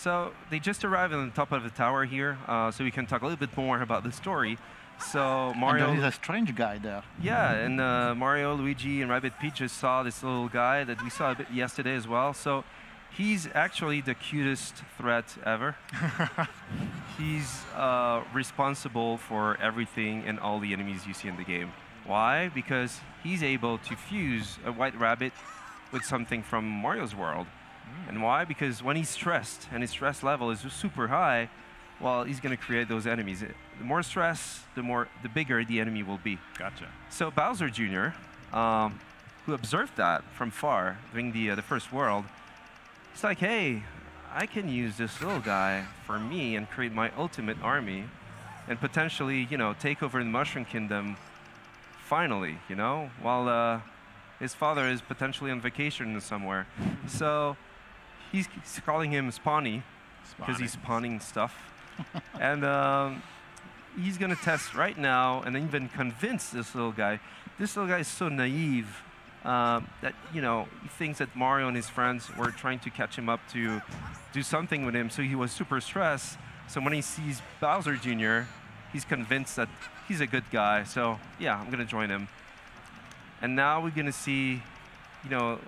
So they just arrived on the top of the tower here, so we can talk a little bit more about the story. So Mario... And there is a strange guy there. Yeah, and Mario, Luigi, and Rabbid Peach just saw this little guy that we saw a bit yesterday as well. So he's actually the cutest threat ever. He's responsible for everything and all the enemies you see in the game. Why? Because he's able to fuse a white rabbit with something from Mario's world. And why? Because when he's stressed and his stress level is super high, well, he's going to create those enemies. The more stress, the bigger the enemy will be. Gotcha. So Bowser Jr., who observed that from far during the first world, it's like, hey, I can use this little guy for me and create my ultimate army and potentially, you know, take over the Mushroom Kingdom finally, you know, while his father is potentially on vacation somewhere. So he's calling him Spawny because he's spawning stuff. And he's going to test right now and even convince this little guy. This little guy is so naive that, you know, he thinks that Mario and his friends were trying to catch him up to do something with him, so he was super stressed. So when he sees Bowser Jr., he's convinced that he's a good guy. So yeah, I'm going to join him. And now we're going to see, you know,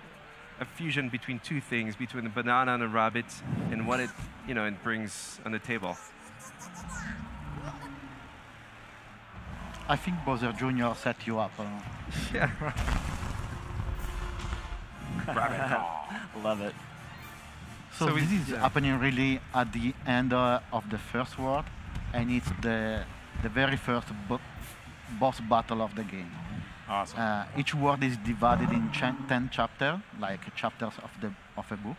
a fusion between two things, between the banana and the rabbit, and what it, you know, it brings on the table. I think Bowser Jr. set you up. Yeah. Rabbit call. Love it. So this is happening really at the end of the first world, and it's the very first boss battle of the game. Awesome. Each world is divided in 10 chapters, like chapters of a book.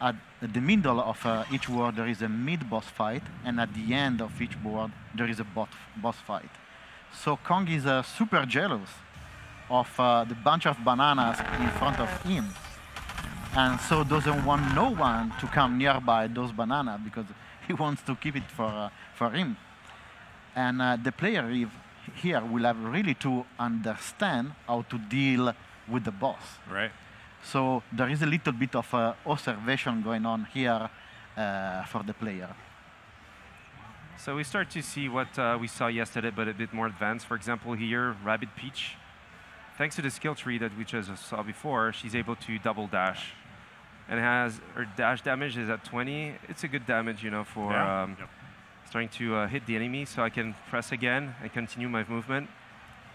At the middle of each world, there is a mid-boss fight, and at the end of each world, there is a boss fight. So Kong is super jealous of the bunch of bananas in front of him, and so doesn't want no one to come nearby those bananas because he wants to keep it for him. And the player here will have really to understand how to deal with the boss. Right. So there is a little bit of observation going on here for the player. So we start to see what we saw yesterday, but a bit more advanced. For example, here, Rabbid Peach, thanks to the skill tree that we just saw before, she's able to double dash. And has her dash damage is at 20. It's a good damage, you know, for starting to hit the enemy. So I can press again and continue my movement.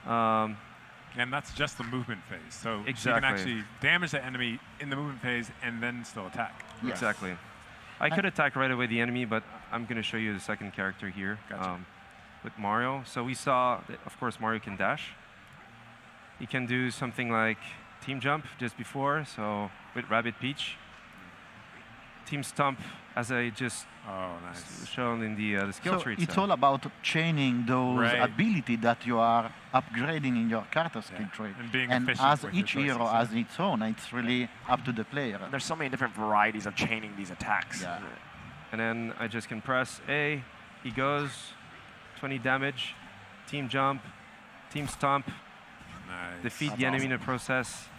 And that's just the movement phase. So you can actually damage the enemy in the movement phase and then still attack. Yes. Exactly. I could attack right away the enemy, but I'm going to show you the second character here with Mario. So we saw that, of course, Mario can dash. He can do something like team jump just before, so with Rabbid Peach. Team stomp, as I just shown in the skill tree. It's all about chaining those abilities that you are upgrading in your character skill tree. And being efficient as each hero has its own, it's really up to the player. There's so many different varieties of chaining these attacks. Yeah. And then I just can press A, he goes, 20 damage, team jump, team stomp, defeat the enemy in the process.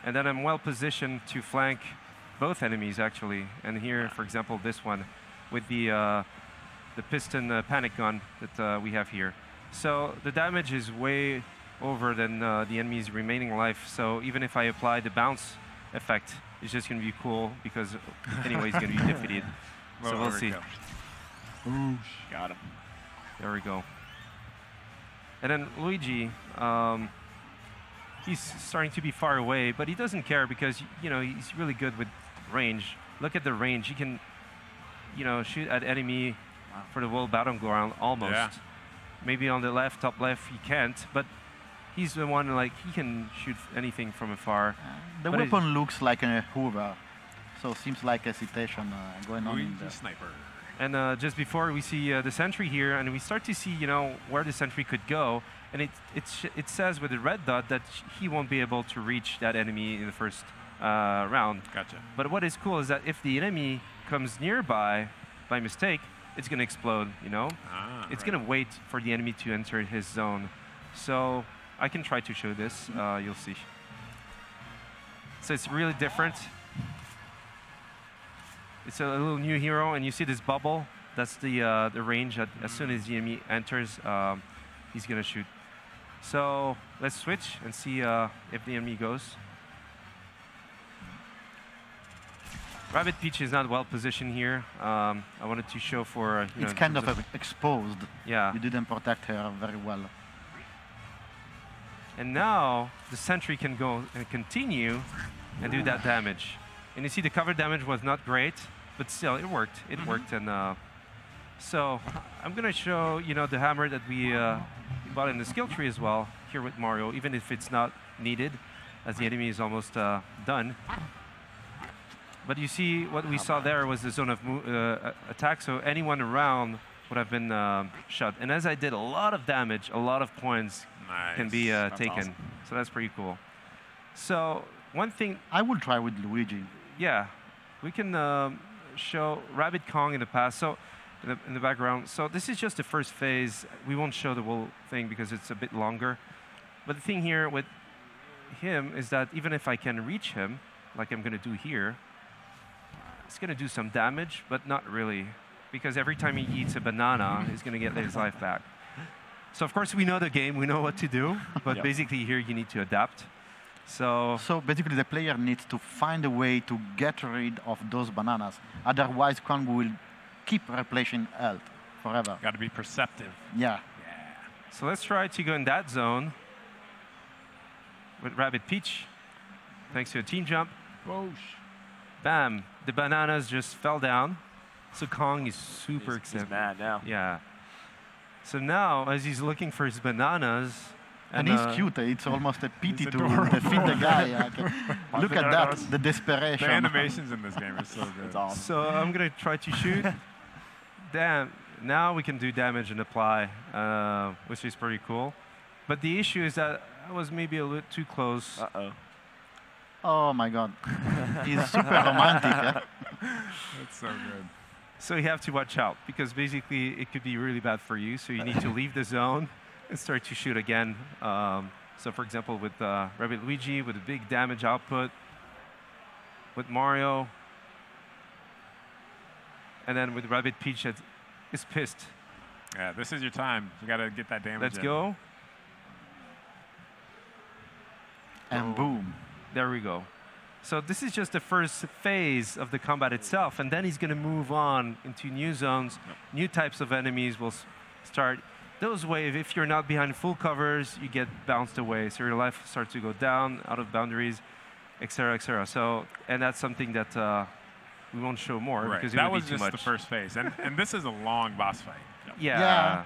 And then I'm well positioned to flank both enemies, actually. And here, for example, this one with the piston panic gun that we have here. So the damage is way over than the enemy's remaining life. So even if I apply the bounce effect, it's just going to be cool because anyway, he's going to be defeated. So we'll see. Got him. There we go. And then Luigi, he's starting to be far away, but he doesn't care because, you know, he's really good with range. Look at the range. He can, you know, shoot at enemy for the whole battleground almost. Yeah. Maybe on the left, top left, he can't, but he's the one, like, he can shoot anything from afar. The weapon looks like a Hoover, so seems like a citation going on in the sniper. And just before we see the sentry here, and we start to see, you know, where the sentry could go, and it says with the red dot that he won't be able to reach that enemy in the first round. Gotcha. But what is cool is that if the enemy comes nearby by mistake, it's going to explode, you know? It's going to wait for the enemy to enter his zone. So I can try to show this. You'll see. So it's really different. it's a little new hero, and you see this bubble. That's the range. As soon as the enemy enters, he's gonna shoot. So let's switch and see if the enemy goes. Rabbid Peach is not well positioned here. I wanted to show for it's kind of exposed. Yeah. You didn't protect her very well. And now the sentry can go and continue and do that damage. And you see the cover damage was not great, but still it worked. It worked, and so I'm gonna show the hammer that we bought in the skill tree as well here with Mario, even if it's not needed, as the enemy is almost done. But you see what we saw there was the zone of attack, so anyone around would have been shot. And as I did a lot of damage, a lot of points can be taken. Awesome. So that's pretty cool. So one thing... I will try with Luigi. Yeah, we can show Rabbid Kong in the past. So in the background. So this is just the first phase. We won't show the whole thing because it's a bit longer. But the thing here with him is that even if I can reach him, like I'm going to do here, it's going to do some damage, but not really. Because every time he eats a banana, he's going to get his life back. So of course we know the game, we know what to do, but basically here you need to adapt. So basically the player needs to find a way to get rid of those bananas. Otherwise Kong will keep replenishing health forever. Got to be perceptive. Yeah. So let's try to go in that zone with Rabbid Peach, thanks to a team jump. Whoosh. Bam, the bananas just fell down. So Kong is super excited. He's mad now. Yeah. So now, as he's looking for his bananas, and he's cute. It's almost a pity to defeat the guy. Look at that, the desperation. The animations in this game are so good. It's awesome. So I'm gonna try to shoot. Damn. Now we can do damage and apply, which is pretty cool. But the issue is that I was maybe a little too close. Uh-oh. Oh my God. He's super romantic. That's so good. So you have to watch out, because basically it could be really bad for you. So you need to leave the zone and start to shoot again. So for example, with Rabbid Luigi, with a big damage output, with Mario, and then with Rabbid Peach that is pissed. Yeah, this is your time. You got to get that damage. Let's in. go. And boom. There we go. So this is just the first phase of the combat itself, and then he's going to move on into new zones, new types of enemies will start. Those waves, if you're not behind full covers, you get bounced away. So your life starts to go down, out of boundaries, etc., etc. So, and that's something that we won't show more because it that would was be too just much. the first phase, and this is a long boss fight. Yeah.